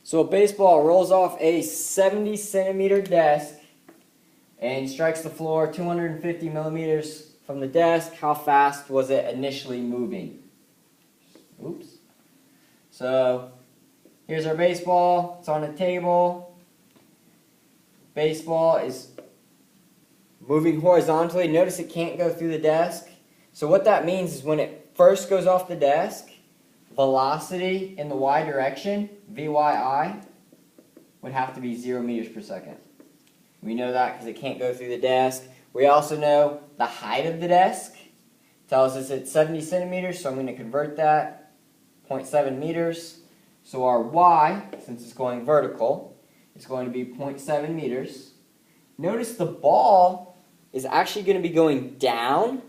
So a baseball rolls off a 70 centimeter desk and strikes the floor 250 millimeters from the desk. How fast was it initially moving? Oops. So here's our baseball. It's on a table. Baseball is moving horizontally. Notice it can't go through the desk. So what that means is when it first goes off the desk, velocity in the y direction, Vyi, would have to be 0 meters per second. We know that because it can't go through the desk. We also know the height of the desk tells us it's 70 centimeters, so I'm going to convert that, 0.7 meters. So our y, since it's going vertical, is going to be 0.7 meters. Notice the ball is actually going to be going down.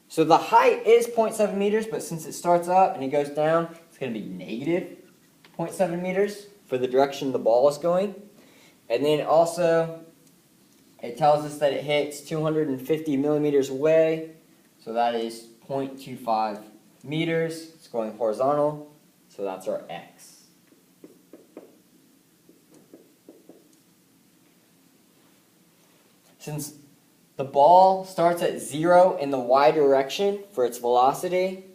So the height is 0.7 meters, but since it starts up and it goes down, it's going to be negative 0.7 meters for the direction the ball is going. And then also, it tells us that it hits 250 millimeters away, so that is 0.25 meters. It's going horizontal, so that's our x. Since the ball starts at 0 in the y direction for its velocity,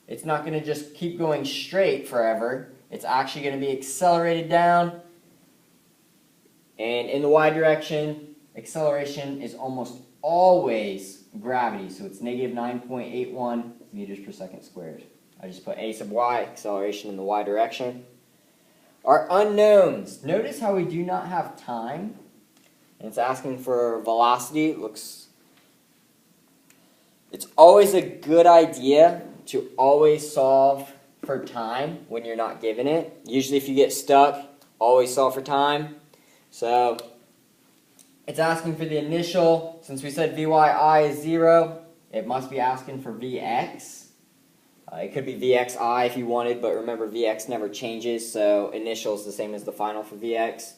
it's not going to just keep going straight forever. It's actually going to be accelerated down. And in the y direction, acceleration is almost always gravity. So it's negative 9.81 meters per second squared. I just put a sub y, acceleration in the y direction. Our unknowns. Notice how we do not have time. And it's asking for velocity. It's always a good idea to always solve for time when you're not given it. Usually if you get stuck, always solve for time. So it's asking for the initial. Since we said Vyi is 0, it must be asking for Vx. It could be Vxi if you wanted, but remember Vx never changes, so initial is the same as the final for Vx.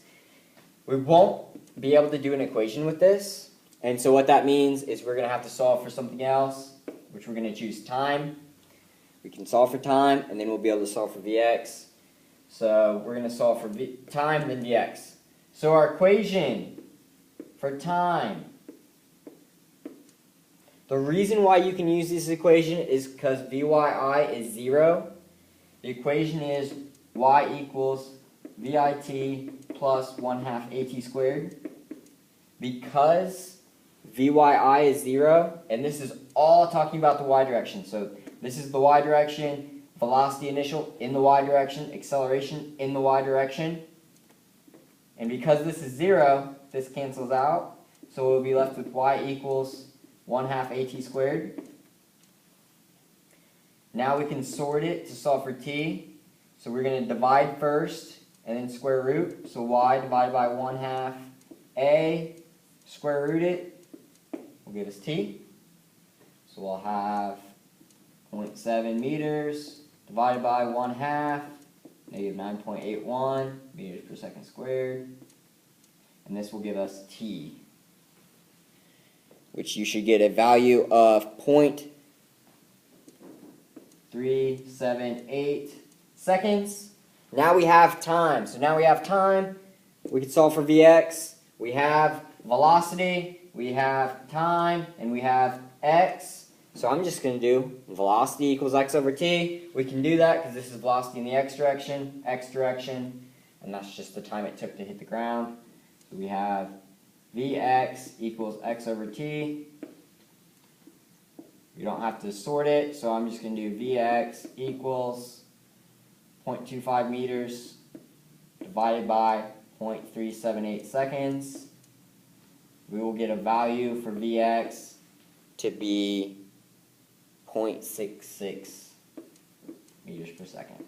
We won't be able to do an equation with this, and so what that means is we're going to have to solve for something else, which we're going to choose time. We can solve for time, and then we'll be able to solve for Vx. So we're going to solve for time, then Vx. So our equation for time, the reason why you can use this equation is because Vyi is 0. The equation is y equals Vit plus 1/2 at squared. Because Vyi is 0, and this is all talking about the y direction. So this is the y direction, velocity initial in the y direction, acceleration in the y direction. And because this is 0, this cancels out. So we'll be left with y equals 1/2 at squared. Now we can sort it to solve for t. So we're going to divide first and then square root. So y divided by 1/2 a, square root it, will give us t. So we'll have 0.7 meters divided by 1/2, negative 9.81 meters per second squared. And this will give us t, which you should get a value of 0.378 seconds. Now we have time. So now we have time. We can solve for Vx. We have velocity, we have time, and we have x. So I'm just going to do velocity equals x over t. We can do that because this is velocity in the x direction, and that's just the time it took to hit the ground. So we have Vx equals x over t. We don't have to sort it, so I'm just going to do Vx equals 0.25 meters divided by 0.378 seconds. We will get a value for Vx to be 0.66 meters per second.